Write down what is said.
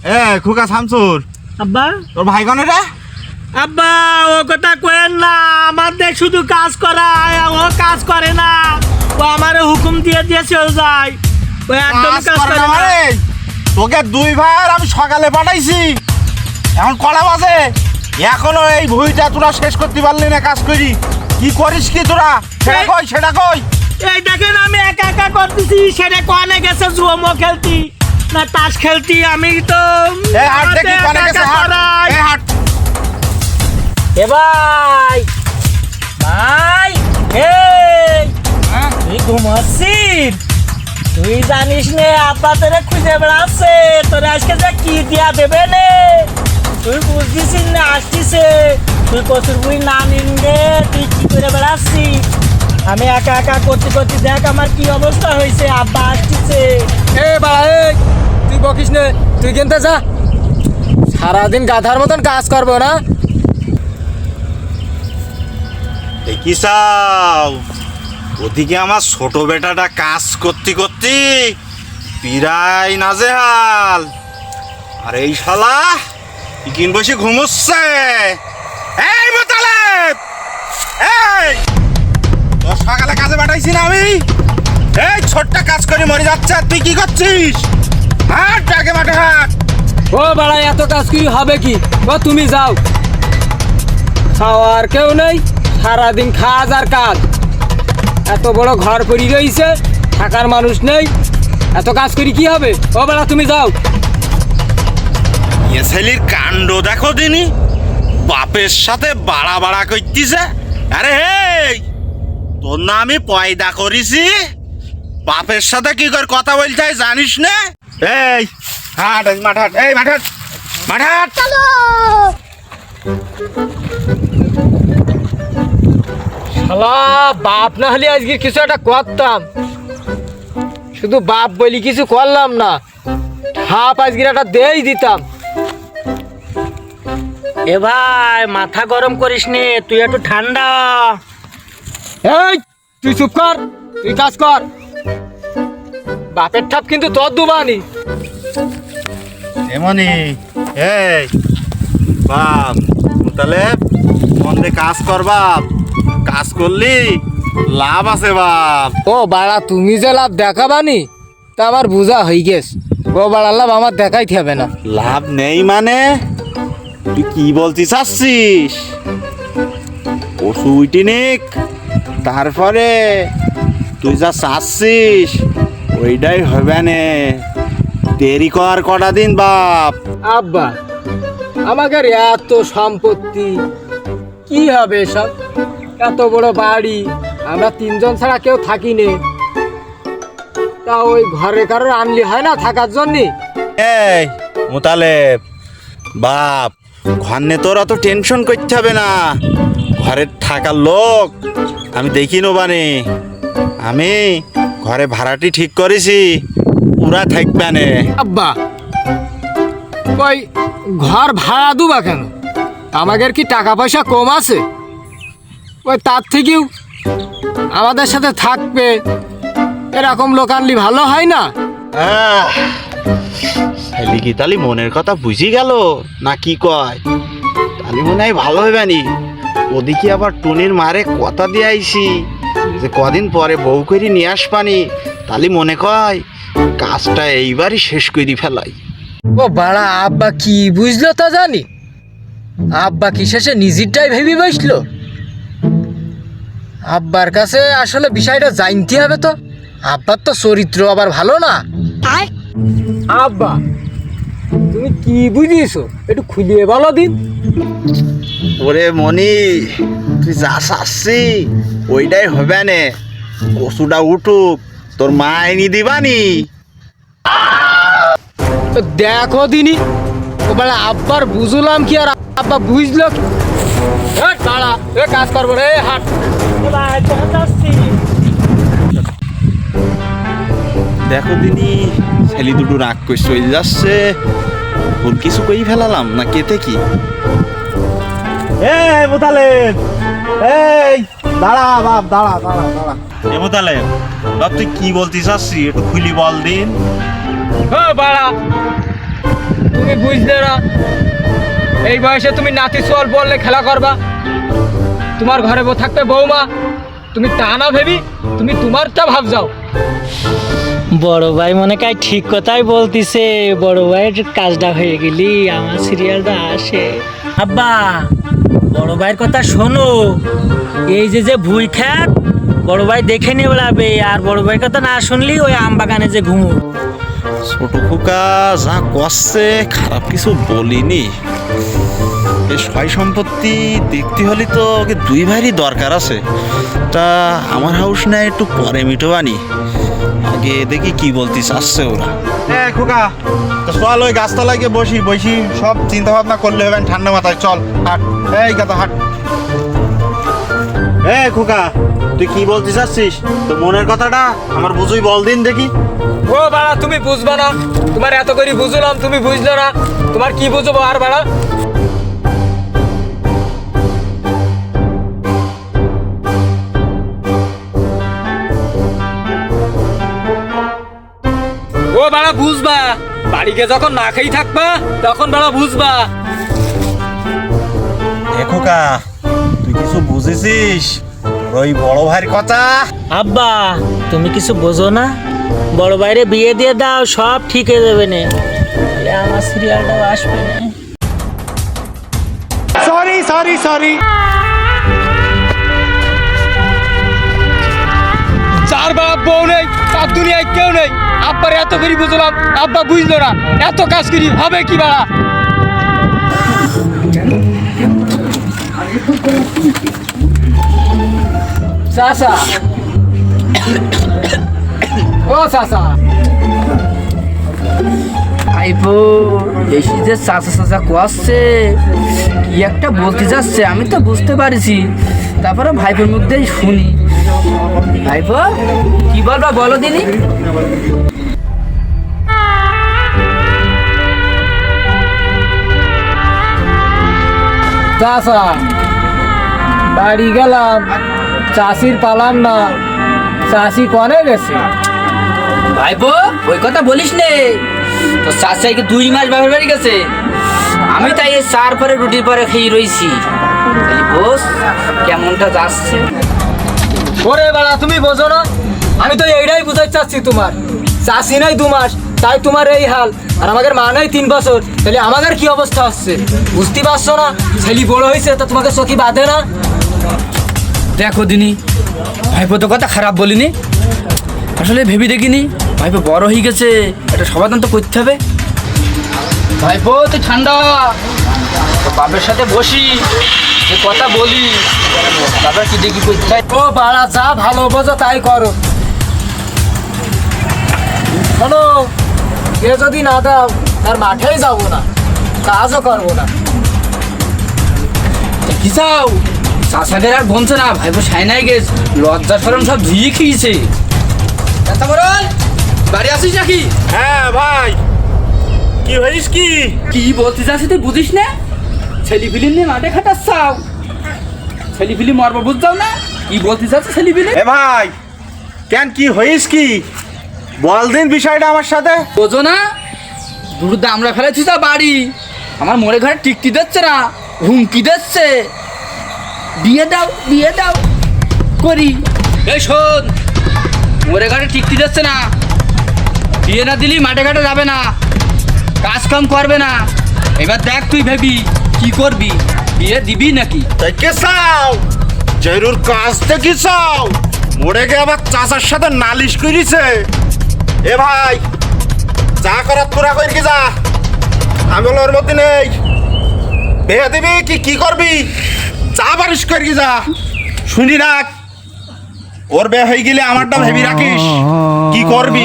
এ খুকা শামসুর, আব্বা তোর ভাই কনে রে? আব্বা ও কথা কয়েন না, আমার দেখ শুধু কাজ করায়, ও কাজ করে না। ও আমারে হুকুম দিয়ে দিয়ে চলে যায়, ও একদম কাজ করে না। মানে তোকে দুই ভাই আর আমি সকালে পাঠাইছি, এখন কটা বাজে এখনো এই ভুঁইটা তোরা শেষ করতে পারলি না। কাজ করি কি করিস কি তোরা, সেটা কই সেটা কই। এই দেখেন আমি একা একা করতেছি, সেটা কোয়ানে গেছে জুয়ো খেলতি না তাস খেলতি, আমি তো এই হাট দেখি কোনে গেছে, হাট এই হাট। এ ভাই ভাই, এই তুই ঘুমাচ্ছিস? তুই জানিস নে আব্বা তোরে খুঁজে বেড়াচ্ছে, তোরে আজকে যে কি দিয়া দেবে নে তুই বুঝছিস না। আসছিছে তুই কচুর বুই না নিনগে, তুই কি করে বেড়াচ্ছিস? আমি একা একা করতে করতে দেখ আমার কি অবস্থা হয়েছে। আব্বা আসছিছে। এ বাড়া, এই তুই বকিস নে, তুই কিনতে যা। সারাদিন গাধার মতন কাজ করবো না। কি চাও? ওদিকে আমার ছোট বেটাটা কাজ করতে করতে পিরাই নাজেহাল, আর এই শালা কিন বসে ঘুমোচ্ছে। এই মোতালেব, এই তোর সকালে কাজে পাঠাইছি না আমি, এই ছোট্ট কাজ করে মরে যাচ্ছে আর তুই কি করছিস? হাট আগে মাঠে হাট। ও বাড়া, এত কাজ কি হবে কি? ও তুমি যাও, খাওয়ার কেউ নেই, সারাদিন কাজ আর কাজ। এত বড় ঘর পড়ি রয়েছে, থাকার মানুষ নেই, এত কাজ করি কি হবে? ও বাড়া তুমি যাও। এ ছেলির কাণ্ড দেখো দিনি, বাপের সাথে বাড়া বাড়া করতেছে। আরে হেই, তোর না আমি পয়দা করেছি, বাপের সাথে কি করে কথা বলতে হয় জানিস না? এই হাট মাঠ হাট, এই মাঠ হাট মাঠ হাট। শালা বাপ না হলে আজকে কিছু একটা করতাম, শুধু বাপ বলি কিছু করলাম না। হাফ আজকে একটা দেই দিতাম। এ ভাই মাথা গরম করিস নে, তুই একটু ঠান্ডা। এই তুই চুপ কর, তুই কাজ কর। বাপের ঠাপ কিন্তু তোর দুবানি। এমনি এই বাপ, তাহলে মন্দে কাজ কর বাপ, কাজ করলি লাভ আছে বাপ। ও বাড়া, তুমি যে লাভ দেখাবানি তা আমার বোঝা হয়ে গেছে। ও বাড়া লাভ আমার দেখাইতে হবে না। লাভ নেই মানে তুই কি বলতে চাচ্ছিস? ওষুধটি নিক, তারপরে তুই যা চাচ্ছিস ওইটাই হবে নে। দেরি কর কটা দিন বাপ। আব্বা, আমাকে এত সম্পত্তি কি হবে সব? এত বড় বাড়ি, আমরা তিনজন ছাড়া কেউ থাকি নে, তা ওই ঘরে কারোর আনলি হয় না থাকার জন্যে? এই মোতালেব বাপ, ঘর নিয়ে তোর অত টেনশন করতে হবে না। ঘরের থাকার লোক আমি দেখি নোবানে, আমি ঘরে ভাড়াটি ঠিক করেছি, পুরা থাকবে নে। আব্বা, ওই ঘর ভাড়া দুবা কেন? আমাদের কি টাকা পয়সা কম আছে? ওই তার থেকেও আমাদের সাথে থাকবে এরকম লোক আনলি ভালো হয় না? শালি কি তালি মনের কথা বুঝি গেল না কি কয়? তালি মনে হয় ভালো হবে নি। ওদিকে আবার টুনির মারে কথা দিয়ে আইছি যে কদিন পরে বউ করে নিয়ে আসবানি, তালি মনে কয় কাজটা এইবারই শেষ করে ফেলাই। ও বাড়া, আব্বা কি বুঝলো তা জানি? আব্বা কি শেষে নিজেরটাই ভেবে বসলো? আব্বার কাছে আসলে বিষয়টা জানতে হবে তো। আব্বার তো চরিত্র আবার ভালো না। আব্বা, তুমি কি বুঝিয়েছো একটু খুলিয়ে বলো দিন। ওরে মনি, তুই যা চাচ্ছি ওইটাই হবে নে। কচুটা উঠুক, তোর মা এনে দিবানি। তো দেখো দিনি, ও বেলা আব্বার বুঝলাম কি আর আব্বা বুঝলো কি? দাঁড়া, এ কাজ করবো রে, হাট। এ ভাই কোথায় যাচ্ছি? দেখো দিনি, ছেলে দুটো রাগ করে চলে যাচ্ছে। ওর কিছু কই ফেলালাম না কেতে কি? এই মোতালেব, এই দাঁড়া বাপ, দাঁড়া দাঁড়া দাঁড়া। এ মোতালেব বাপ, তুই কি বলতে চাচ্ছি একটু খুলি বল দিন। ও বাড়া, তুমি বুঝলে না, এই বয়সে তুমি নাতি সোয়াল বললে খেলা করবা, তোমার ঘরে থাকবে বৌমা, তুমি তা না ভেবি তুমি তোমারটা ভাব যাও। বড় ভাই মনে হয় ঠিক কথাই বলতিছে, বড় ভাইয়ের কাজটা হয়ে গেলি আমার সিরিয়ালটা আসে। আব্বা বড় ভাইয়ের কথা শোনো, এই যে ভুই খ্যাত বড় ভাই দেখে নিয়ে বেড়াবে, আর বড় ভাইয়ের কথা না শুনলি ওই আম বাগানে যে ঘুমো। ছোট খোকা যা করছে খারাপ কিছু বলিনি। এই সয় সম্পত্তি দেখতে হলে তো ওকে দুই ভাইয়েরই দরকার আছে। তা আমার হাউস না একটু পরে মিটোবানি, আগে দেখি কি বলতে চাচ্ছে ওরা। হ্যাঁ খোকা, তো চল ওই গাছতলায় গিয়ে বসি বসি সব চিন্তা ভাবনা করলে হবে ঠান্ডা মাথায়। চল হাট, এই কথা হাট। হ্যাঁ খোকা, তুই কি বলতে চাচ্ছিস? তোর মনের কথাটা আমার বুঝুই বল দিন দেখি। ও বাড়া, তুমি বুঝবা না, তোমার এত করে বুঝলাম তুমি বুঝলো না, তোমার কি বুঝবো আর বাড়া। ও বাড়া বুঝবা, বাড়িকে যখন না খেয়ে থাকবা তখন বাড়া বুঝবা। এ খোকা, তুই কিছু বুঝেছিস ওই বড় ভাইয়ের কথা? আব্বা তুমি কিছু বোঝো না, বড় ভাইরে বিয়ে দিয়ে দাও, সব ঠিক হয়ে যাবে না, তাহলে আমার সিরিয়ালটাও আসবে না। Sorry sorry sorry. চার বাপ বউ নেই, তার দুনিয়ায় কেউ নেই, আব্বার এত করে বুঝলাম, আব্বা বুঝলো না, এত কাজ করি হবে কি বাড়া। চাচা, ও চাচা, ভাইপো বেশি যে চাচা চাচা কোয়াচ্ছে, কি একটা বলতে যাচ্ছে আমি তো বুঝতে পারছি, তারপরে ভাইপোর মুখ দিয়ে শুনি। ভাইপো কি বলবা বলো দিনি। চাচা বাড়ি গেলাম, চাষির পালাম না, চাষি কনে গেছে। ভাইপো ওই কথা বলিস নে, তো চাচাইকে 2 মাস বাপের বাড়ি গেছে, আমি তাই এই চার পরে রুটির পরে খেয়ে রইছি। তাই বস কেমনটা যাচ্ছে। ওরে বাড়া তুমি বোঝো না, আমি তো এইটাই বুঝাতে চাচ্ছি, তোমার চাষি নাই 2 মাস তাই তোমার এই হাল, আর আমাদের মা নাই 3 বছর, তাহলে আমাদের কি অবস্থা হচ্ছে বুঝতে পারছো না? ছেলে বড় হয়েছে তো তোমাকে চোখে বাঁধে না? দেখো দিনি, ভাইপো তো কথা খারাপ বলিনি, আসলে ভেবে দেখিনি, ভাইপো বড় হয়ে গেছে, এটা সমাধান তো করতে হবে। ভাইপো তুই ঠান্ডা, তো বাপের সাথে বসি, যে কথা বলি, তারপর কি দেখি করতে হয়। ও বাড়া যা ভালো বোঝো তাই করো। শোনো, এ যদি না দাও তার মাঠেই যাবো না, কাজও করবো না। কি চাও? চাষাদের আর বলছে না, ভাইপো সাইনাই গেছ, লজ্জা সরম সব ধুয়ে খেয়েছে। বাড়ি আসিস নাকি? হ্যাঁ ভাই, কি হয়েছিস কি? কি বলতে চাচ্ছি তুই বুঝিস না? ছেলে ফিলিম নিয়ে মাঠে খাটাচ্ছাও, ছেলে ফিলিম মরব বুঝছাও না? কি বলতে চাচ্ছি ছেলে ফিলিম? এ ভাই, কেন কি হয়েছিস কি? বল দিন বিষয়টা আমার সাথে। বোঝো না, দুটো দামড়া ফেলেছিস বাড়ি, আমার মোড়ে ঘরে টিকটি দিচ্ছে না, হুমকি দিচ্ছে, বিয়ে দাও করি। এই শোন, মোড়ে ঘরে টিকটি দিচ্ছে না, বিয়ে না দিলি মাঠে ঘাটে যাবে না, কাজ কাম করবে না, এবার দেখ তুই ভেবি কি করবি, বিয়ে দিবি নাকি? তাই কে চাও? জরুর কাজ দেখি চাও? মরে গিয়ে আবার চাচার সাথে নালিশ করিছে। এ ভাই, যা করার তোরা কই কি যা, আমি বলো ওর মধ্যে নেই। বিয়ে দিবি কি করবি? যা বারিশ করি কি যা, শুনি রাখ, ওর বিয়ে হয়ে গেলে আমারটা ভেবি রাখিস কি করবি।